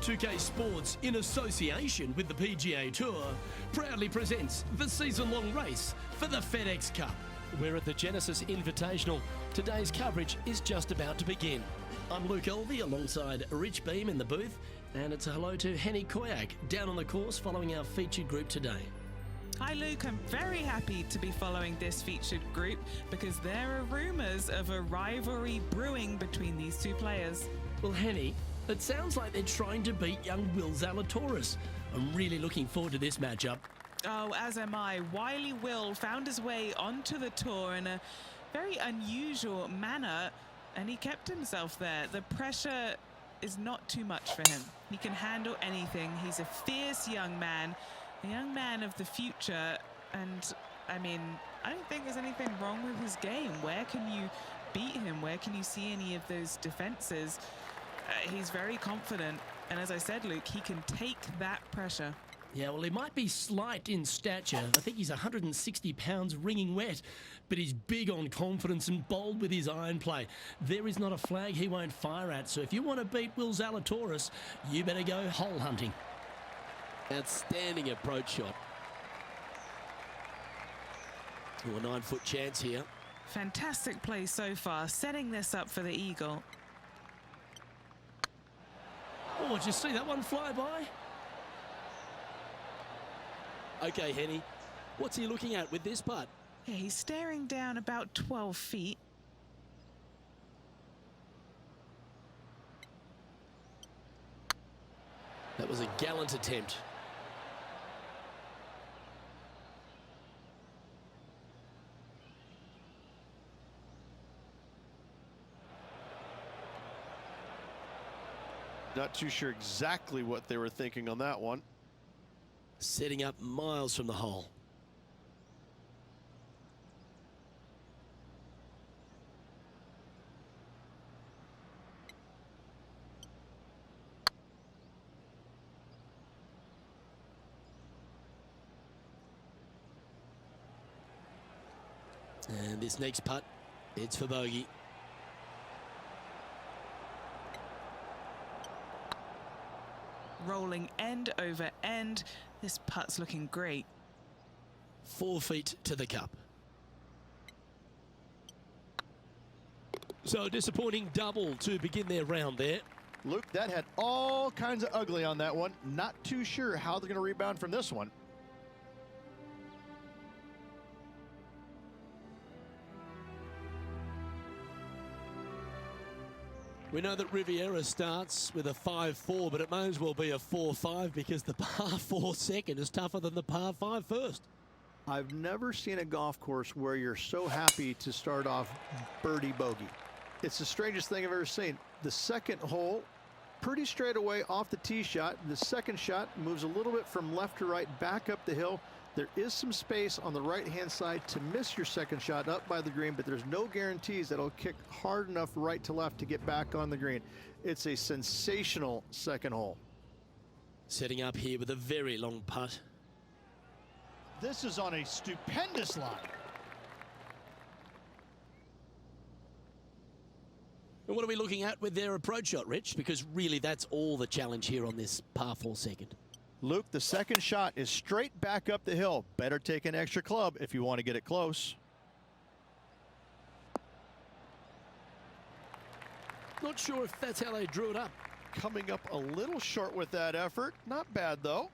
2K Sports, in association with the PGA Tour, proudly presents the season-long race for the FedEx Cup. We're at the Genesis Invitational. Today's coverage is just about to begin. I'm Luke Elvey alongside Rich Beam in the booth, and it's a hello to Henny Koyak down on the course following our featured group today. Hi Luke, I'm very happy to be following this featured group because there are rumours of a rivalry brewing between these two players. Well, Henny, it sounds like they're trying to beat young Will Zalatoris. I'm really looking forward to this matchup. Oh, as am I. Wily Will found his way onto the tour in a very unusual manner, and he kept himself there. The pressure is not too much for him. He can handle anything. He's a fierce young man, a young man of the future, and I mean, I don't think there's anything wrong with his game. Where can you beat him? Where can you see any of those defenses? He's very confident, and as I said, Luke, he can take that pressure. Yeah, well, he might be slight in stature. I think he's 160 pounds wringing wet, but he's big on confidence and bold with his iron play. There is not a flag he won't fire at, so if you want to beat Will Zalatoris, you better go hole hunting. Outstanding approach shot. Oh, a 9-foot chance here. Fantastic play so far, setting this up for the eagle. Oh, did you see that one fly by? Okay, Henny, what's he looking at with this putt? Yeah, he's staring down about 12 feet. That was a gallant attempt. Not too sure exactly what they were thinking on that one. Setting up miles from the hole. And this next putt, it's for bogey. Rolling end over end. This putt's looking great. 4 feet to the cup. So a disappointing double to begin their round there. Luke, that had all kinds of ugly on that one. Not too sure how they're going to rebound from this one. We know that Riviera starts with a 5-4, but it may as well be a 4-5 because the par 4 second is tougher than the par 5 first. I've never seen a golf course where you're so happy to start off birdie bogey. It's the strangest thing I've ever seen. The second hole, pretty straight away off the tee shot. The second shot moves a little bit from left to right, back up the hill. There is some space on the right-hand side to miss your second shot up by the green, but there's no guarantees that it'll kick hard enough right to left to get back on the green. It's a sensational second hole. Setting up here with a very long putt. This is on a stupendous line. And what are we looking at with their approach shot, Rich? Because really that's all the challenge here on this par 4 second. Luke, the second shot is straight back up the hill. Better take an extra club if you want to get it close. Not sure if that's how they drew it up. Coming up a little short with that effort. Not bad, though.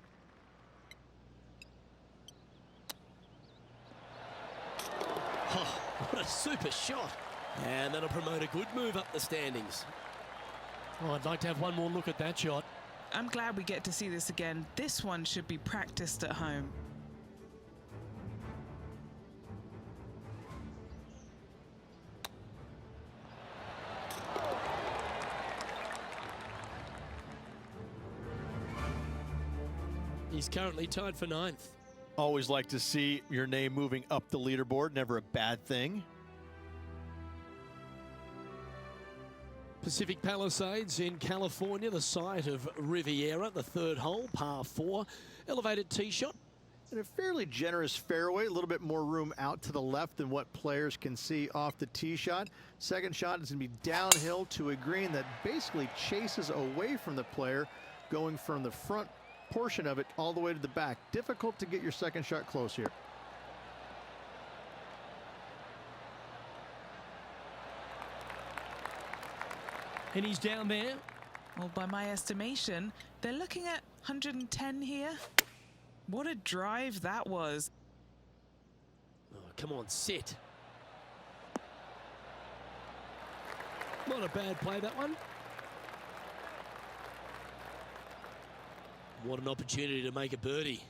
Oh, what a super shot. And that'll promote a good move up the standings. Oh, I'd like to have one more look at that shot. I'm glad we get to see this again. This one should be practiced at home. He's currently tied for 9th. Always like to see your name moving up the leaderboard. Never a bad thing. Pacific Palisades in California, the site of Riviera, the third hole, par 4. Elevated tee shot. And a fairly generous fairway, a little bit more room out to the left than what players can see off the tee shot. Second shot is going to be downhill to a green that basically chases away from the player. going from the front portion of it all the way to the back. Difficult to get your second shot close here. And he's down there. Well, by my estimation, they're looking at 110 here. What a drive that was. Oh, come on, sit. Not a bad play, that one. What an opportunity to make a birdie.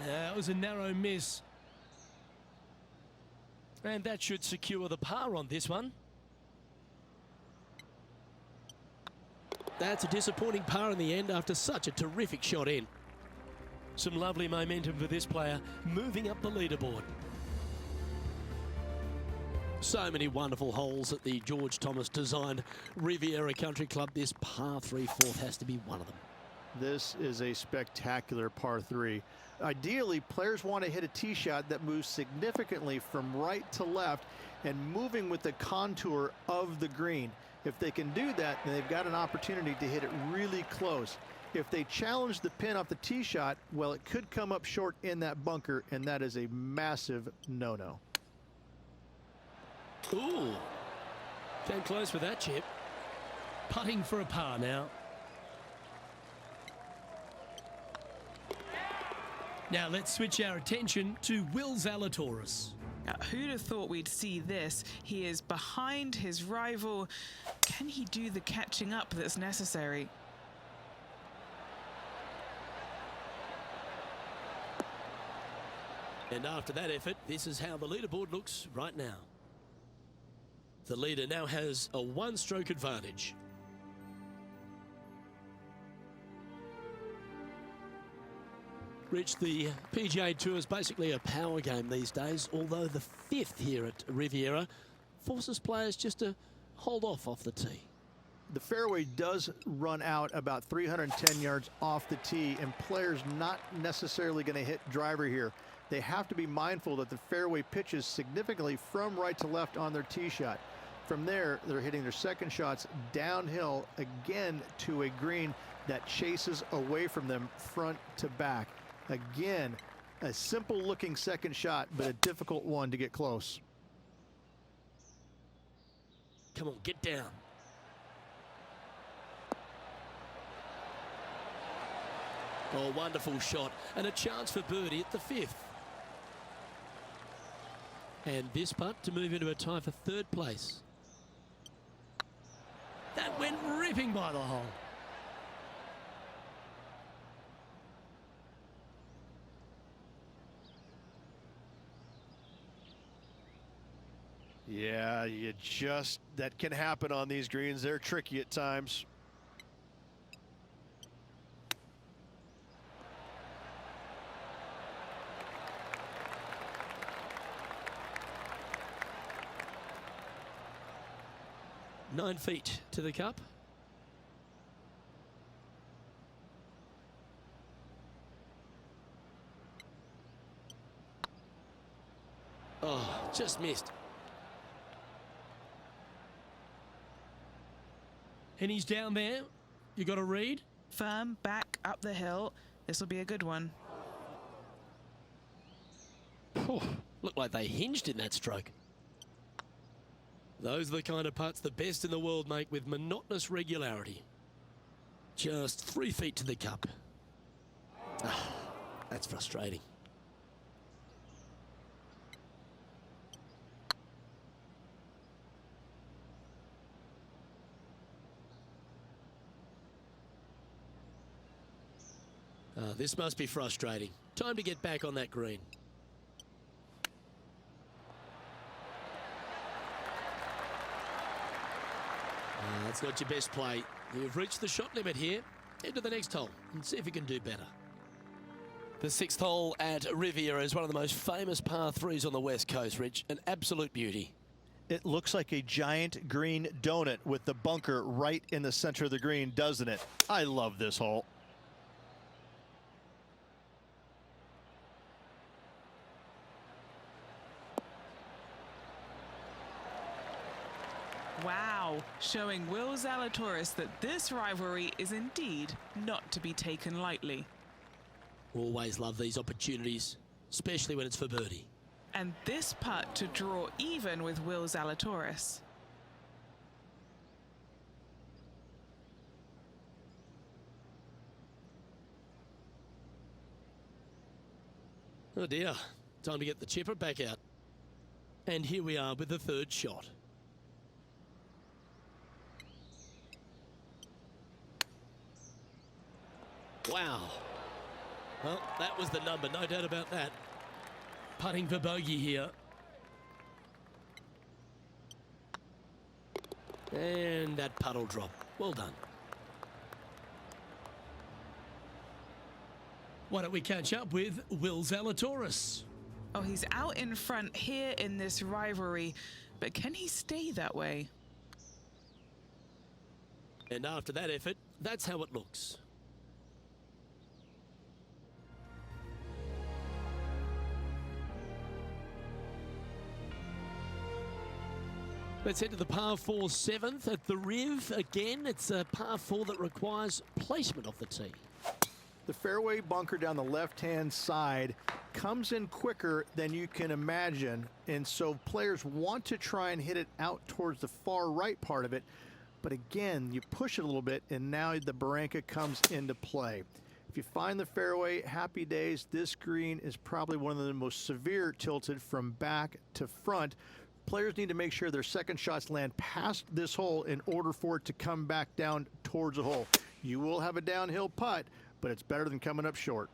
That was a narrow miss. And that should secure the par on this one. That's a disappointing par in the end after such a terrific shot in. Some lovely momentum for this player, moving up the leaderboard. So many wonderful holes at the George Thomas designed Riviera Country Club. This par 3 fourth has to be one of them. This is a spectacular par 3. Ideally, players want to hit a tee shot that moves significantly from right to left and moving with the contour of the green. If they can do that, then they've got an opportunity to hit it really close. If they challenge the pin off the tee shot, well, it could come up short in that bunker, and that is a massive no-no. Ooh, came close with that chip. Putting for a par now. Now let's switch our attention to Will Zalatoris. Now, who'd have thought we'd see this? He is behind his rival. Can he do the catching up that's necessary? And after that effort, this is how the leaderboard looks right now. The leader now has a one-stroke advantage. Rich, the PGA Tour is basically a power game these days, although the 5th here at Riviera forces players just to hold off the tee. The fairway does run out about 310 yards off the tee, and players not necessarily going to hit driver here. They have to be mindful that the fairway pitches significantly from right to left on their tee shot. From there, they're hitting their second shots downhill again to a green that chases away from them front to back. Again, a simple looking second shot, but a difficult one to get close. Come on, get down. Oh, wonderful shot, and a chance for birdie at the 5th. And this putt to move into a tie for 3rd place. That went ripping by the hole. Yeah, that can happen on these greens. They're tricky at times. Nine feet to the cup. Oh, just missed. And he's down there. You got a read? Firm back up the hill. This will be a good one. Looked like they hinged in that stroke. Those are the kind of putts the best in the world make with monotonous regularity. Just 3 feet to the cup. That's frustrating. This must be frustrating. Time to get back on that green. That's not your best play. You've reached the shot limit here. Head to the next hole and see if you can do better. The 6th hole at Riviera is one of the most famous par 3s on the West Coast, Rich. An absolute beauty. It looks like a giant green donut with the bunker right in the center of the green, doesn't it? I love this hole. Wow, showing Will Zalatoris that this rivalry is indeed not to be taken lightly. Always love these opportunities, especially when it's for birdie. And this putt to draw even with Will Zalatoris. Oh dear, time to get the chipper back out. And here we are with the third shot. Wow. Well, that was the number, no doubt about that. Putting for bogey here. And that putt'll drop. Well done. Why don't we catch up with Will Zalatoris? Oh, he's out in front here in this rivalry, but can he stay that way? And after that effort, that's how it looks. Let's head to the par 4 7th at the Riv. Again, it's a par 4 that requires placement of the tee. The fairway bunker down the left-hand side comes in quicker than you can imagine, and so players want to try and hit it out towards the far right part of it. But again, you push it a little bit, and now the Barranca comes into play. If you find the fairway, happy days. This green is probably one of the most severe tilted from back to front. Players need to make sure their second shots land past this hole in order for it to come back down towards the hole. You will have a downhill putt, but it's better than coming up short.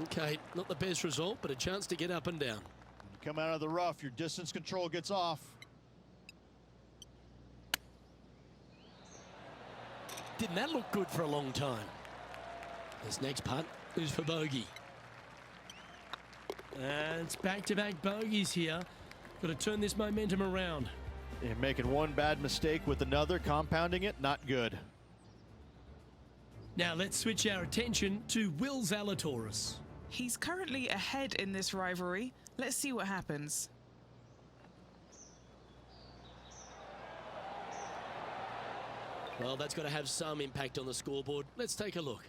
Okay, not the best result, but a chance to get up and down. When you come out of the rough, your distance control gets off. Didn't that look good for a long time? This next putt is for bogey. And it's back-to-back bogeys here. Got to turn this momentum around. And making one bad mistake with another, compounding it, not good. Now let's switch our attention to Will Zalatoris. He's currently ahead in this rivalry. Let's see what happens. Well, that's got to have some impact on the scoreboard. Let's take a look.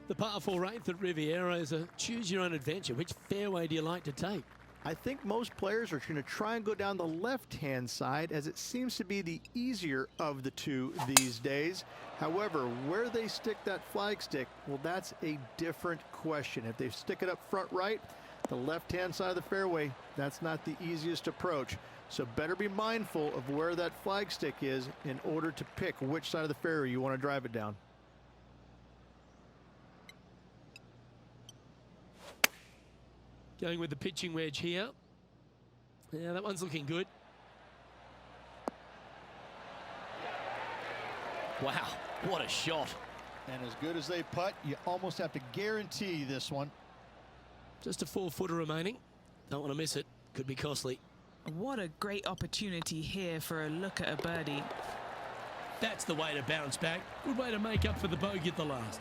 The par 4 8th at Riviera is a choose-your-own-adventure. Which fairway do you like to take? I think most players are going to try and go down the left-hand side, as it seems to be the easier of the two these days. However, where they stick that flag stick, well, that's a different question. If they stick it up front right, the left-hand side of the fairway, that's not the easiest approach. So better be mindful of where that flag stick is in order to pick which side of the fairway you want to drive it down. Going with the pitching wedge here. Yeah, that one's looking good. Wow, what a shot. And as good as they putt, you almost have to guarantee this one. Just a 4-footer remaining. Don't want to miss it. Could be costly. What a great opportunity here for a look at a birdie. That's the way to bounce back. Good way to make up for the bogey at the last.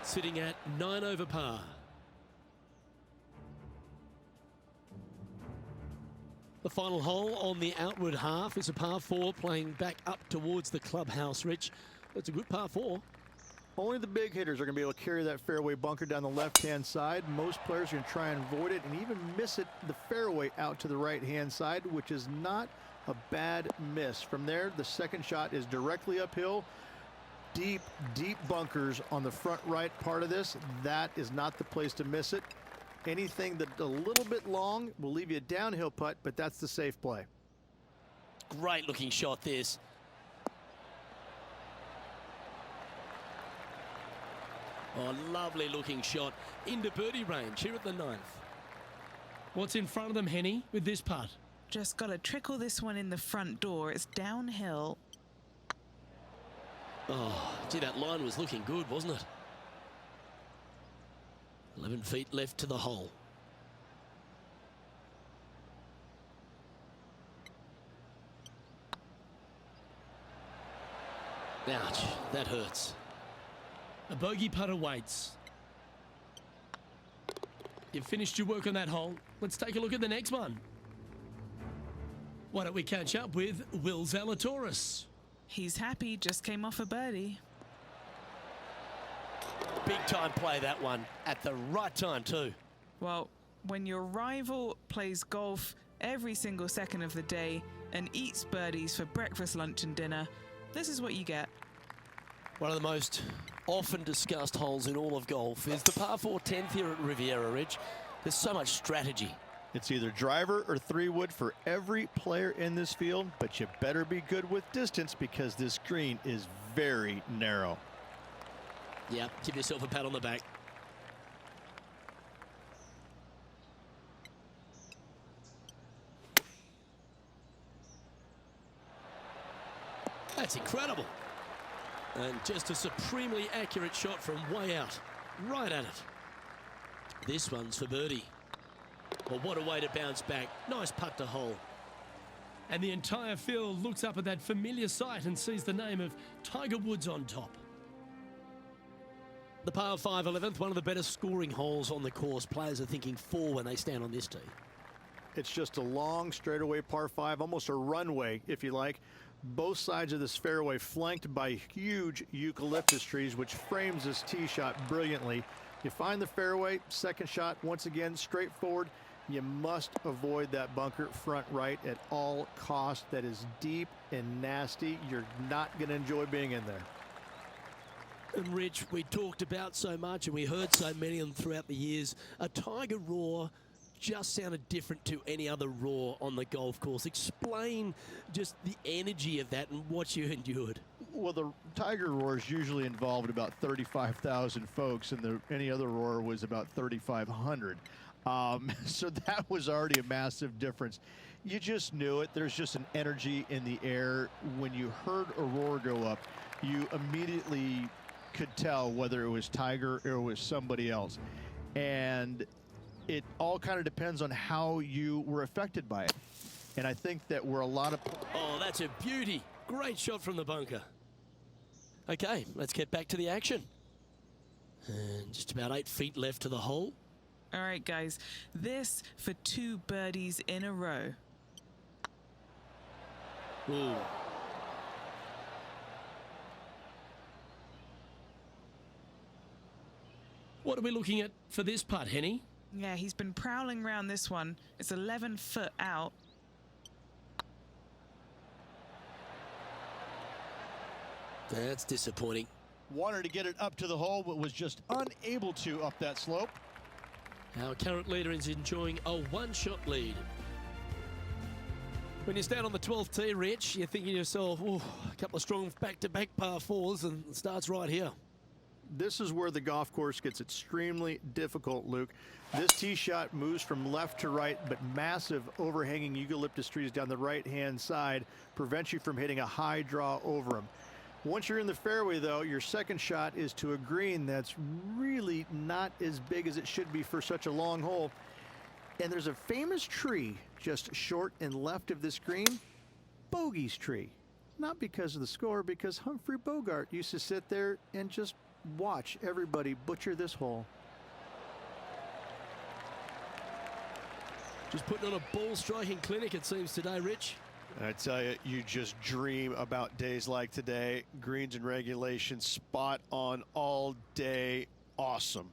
Sitting at 9 over par. The final hole on the outward half is a par 4 playing back up towards the clubhouse, Rich. That's a good par 4. Only the big hitters are going to be able to carry that fairway bunker down the left-hand side. Most players are going to try and avoid it and even miss it the fairway out to the right-hand side, which is not a bad miss. From there, the second shot is directly uphill. Deep, deep bunkers on the front right part of this. That is not the place to miss it. Anything that's a little bit long will leave you a downhill putt, but that's the safe play. Great looking shot this. Oh, lovely looking shot into birdie range here at the 9th. What's in front of them, Henny, with this putt? Just got to trickle this one in the front door. It's downhill. Oh, gee, that line was looking good, wasn't it? 11 feet left to the hole. Ouch, that hurts. A bogey putt awaits. You've finished your work on that hole. Let's take a look at the next one. Why don't we catch up with Will Zalatoris? He's happy, just came off a birdie. Big time play, that one, at the right time too. Well, when your rival plays golf every single second of the day and eats birdies for breakfast, lunch and dinner, this is what you get. One of the most often discussed holes in all of golf is the par 4 10th here at Riviera Ridge. There's so much strategy. It's either driver or 3-wood for every player in this field, but you better be good with distance because this green is very narrow. Yeah, give yourself a pat on the back. That's incredible. And just a supremely accurate shot from way out. Right at it. This one's for birdie. Well, what a way to bounce back. Nice putt to hole. And the entire field looks up at that familiar sight and sees the name of Tiger Woods on top. The par 5 11th, one of the better scoring holes on the course. Players are thinking 4 when they stand on this tee. It's just a long straightaway par 5, almost a runway, if you like. Both sides of this fairway flanked by huge eucalyptus trees, which frames this tee shot brilliantly. You find the fairway, second shot, once again, straightforward. You must avoid that bunker front right at all costs. That is deep and nasty. You're not going to enjoy being in there. And Rich, we talked about so much and we heard so many of them throughout the years. A Tiger roar just sounded different to any other roar on the golf course. Explain just the energy of that and what you endured. Well, the Tiger roars usually involved about 35,000 folks, and any other roar was about 3,500. So that was already a massive difference. You just knew it. There's just an energy in the air. When you heard a roar go up, you immediately could tell whether it was Tiger or it was somebody else. And it all kind of depends on how you were affected by it. And I think that we're a lot of... Oh, that's a beauty. Great shot from the bunker. Okay, let's get back to the action. And just about 8 feet left to the hole. All right, guys, this for 2 birdies in a row. Ooh. What are we looking at for this putt, Henny? Yeah, he's been prowling around this one. It's 11 foot out. That's disappointing. Wanted to get it up to the hole, but was just unable to up that slope. Our current leader is enjoying a 1-shot lead. When you stand on the 12th tee, Rich, you're thinking to yourself, oh, a couple of strong back-to-back par 4s, and it starts right here. This is where the golf course gets extremely difficult, Luke. This tee shot moves from left to right, but massive overhanging eucalyptus trees down the right-hand side prevent you from hitting a high draw over them. Once you're in the fairway, though, your second shot is to a green that's really not as big as it should be for such a long hole. And there's a famous tree just short and left of this green, Bogey's tree. Not because of the score, because Humphrey Bogart used to sit there and just watch everybody butcher this hole. Just putting on a ball striking clinic, it seems, today, Rich. I tell you, you just dream about days like today. Greens and regulation, spot on all day. Awesome.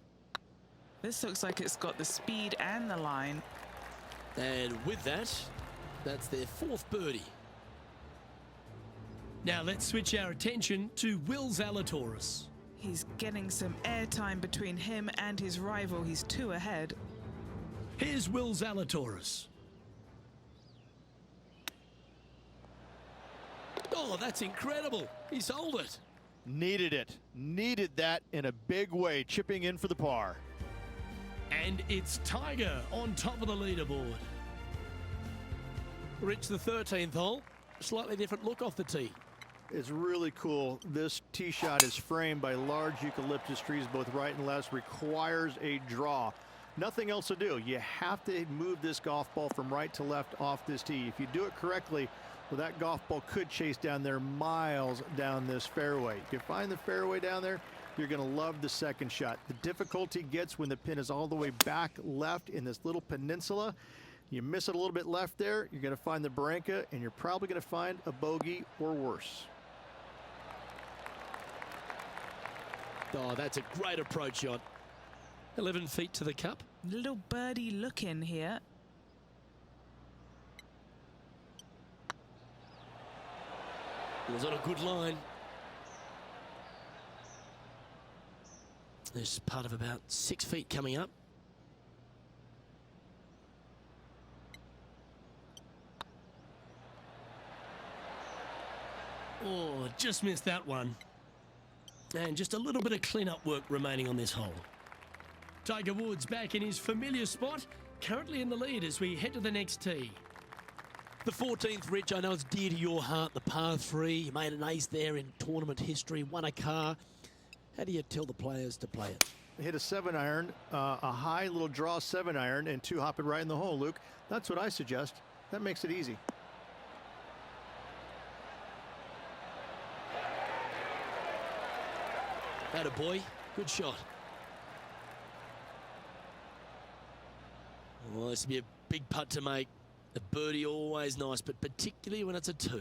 This looks like it's got the speed and the line. And with that, that's their 4th birdie. Now let's switch our attention to Will Zalatoris. He's getting some airtime between him and his rival. He's 2 ahead. Here's Will Zalatoris. Oh, that's incredible. He sold it. Needed it. Needed that in a big way, chipping in for the par. And it's Tiger on top of the leaderboard. Rich, the 13th hole. Slightly different look off the tee. It's really cool. This tee shot is framed by large eucalyptus trees, both right and left. Requires a draw. Nothing else to do. You have to move this golf ball from right to left off this tee. If you do it correctly, well, that golf ball could chase down there miles down this fairway. If you find the fairway down there, you're going to love the second shot. The difficulty gets when the pin is all the way back left in this little peninsula. You miss it a little bit left there, you're going to find the barranca, and you're probably going to find a bogey or worse. Oh, that's a great approach shot. 11 feet to the cup. Little birdie look in here. It was on a good line. There's part of about 6 feet coming up. Oh, just missed that one. And just a little bit of clean-up work remaining on this hole. Tiger Woods back in his familiar spot, currently in the lead as we head to the next tee. The 14th, Rich, I know it's dear to your heart, the par 3. You made an ace there in tournament history, won a car. How do you tell the players to play it? Hit a 7-iron, a high little draw 7-iron, and 2 hop it right in the hole, Luke. That's what I suggest. That makes it easy. Attaboy, good shot. Well, this would be a big putt to make. A birdie always nice, but particularly when it's a 2.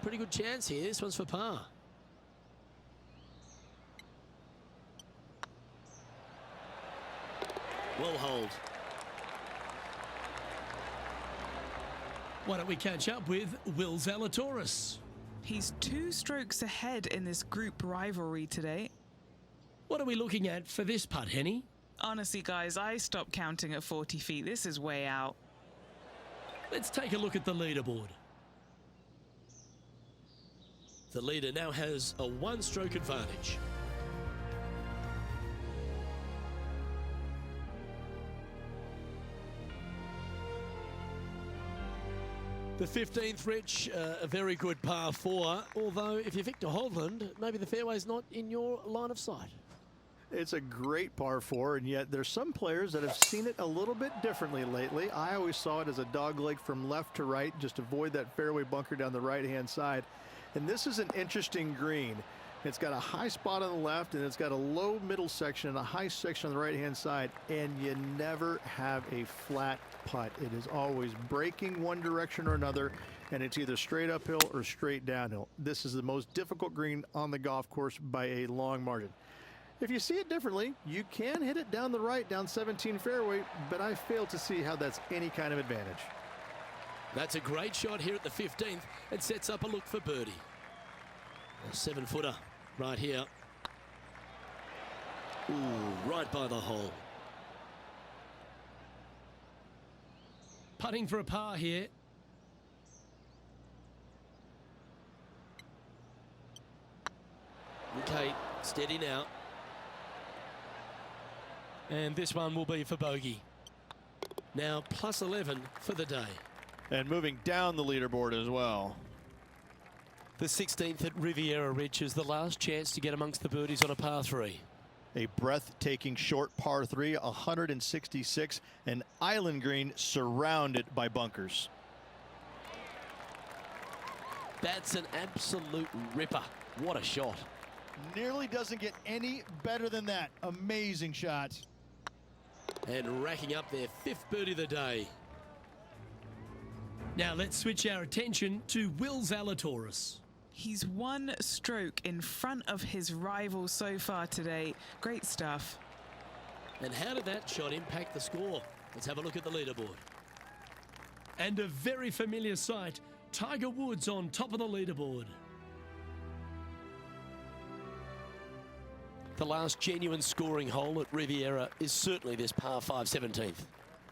Pretty good chance here. This one's for par. Well hold. Why don't we catch up with Will Zalatoris? He's 2 strokes ahead in this group rivalry today. What are we looking at for this putt, Henny? Honestly, guys, I stopped counting at 40 feet. This is way out. Let's take a look at the leaderboard. The leader now has a 1-stroke advantage. The 15th, Rich, a very good par 4. Although, if you're Victor Hovland, maybe the fairway's not in your line of sight. It's a great par 4, and yet there's some players that have seen it a little bit differently lately. I always saw it as a dog leg from left to right, just avoid that fairway bunker down the right-hand side. And this is an interesting green. It's got a high spot on the left, and it's got a low middle section and a high section on the right-hand side, and you never have a flat putt. It is always breaking one direction or another, and it's either straight uphill or straight downhill. This is the most difficult green on the golf course by a long margin. If you see it differently, you can hit it down the right, down 17 fairway, but I fail to see how that's any kind of advantage. That's a great shot here at the 15th and sets up a look for birdie. A 7-footer right here. Ooh, right by the hole. Putting for a par here. Okay, steady now. And this one will be for bogey. Now plus 11 for the day. And moving down the leaderboard as well. The 16th at Riviera Ridge is the last chance to get amongst the birdies on a par 3. A breathtaking short par 3, 166, an island green surrounded by bunkers. That's an absolute ripper. What a shot. Nearly doesn't get any better than that. Amazing shot. And racking up their 5th birdie of the day. Now let's switch our attention to Will Zalatoris. He's 1 stroke in front of his rival so far today. Great stuff. And how did that shot impact the score? Let's have a look at the leaderboard. And a very familiar sight, Tiger Woods on top of the leaderboard. The last genuine scoring hole at Riviera is certainly this par 5 17th.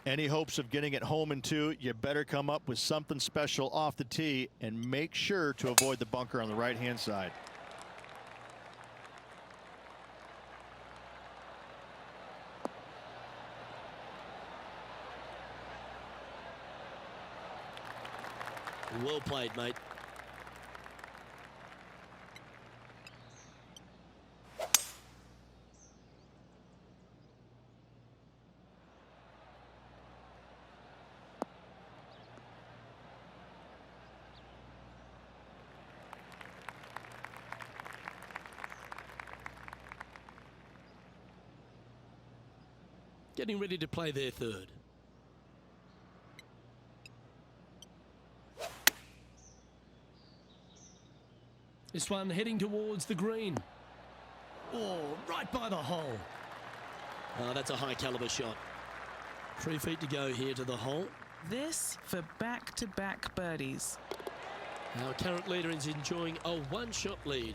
Any hopes of getting it home in 2, you better come up with something special off the tee and make sure to avoid the bunker on the right-hand side. Well played, mate. Getting ready to play their third. This one heading towards the green. Oh, right by the hole. Oh, that's a high caliber shot. 3 feet to go here to the hole. This for back-to-back birdies. Our current leader is enjoying a one-shot lead.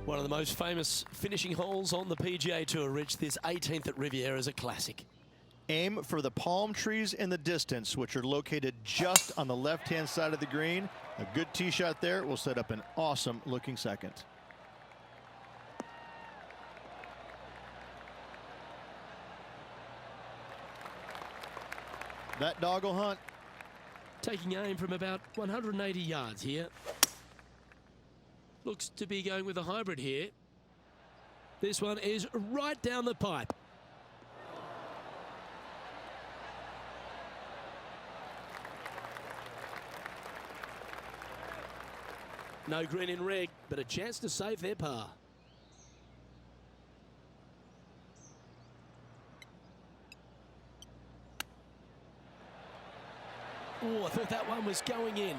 One of the most famous finishing holes on the PGA Tour, Rich. This 18th at Riviera is a classic. Aim for the palm trees in the distance, which are located just on the left-hand side of the green. A good tee shot there will set up an awesome looking second. That dog will hunt. Taking aim from about 180 yards here. Looks to be going with a hybrid here. This one is right down the pipe. No green in red, but a chance to save their par. Oh, I thought that one was going in.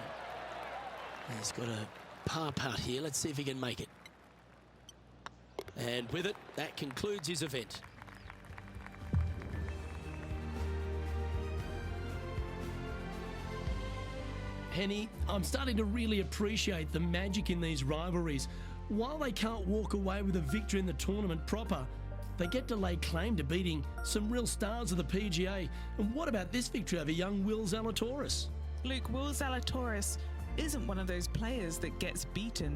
He's got a par putt here. Let's see if he can make it. And with it, that concludes his event. Henny, I'm starting to really appreciate the magic in these rivalries. While they can't walk away with a victory in the tournament proper, they get to lay claim to beating some real stars of the PGA. And what about this victory over young Will Zalatoris? Luke, Will Zalatoris isn't one of those players that gets beaten.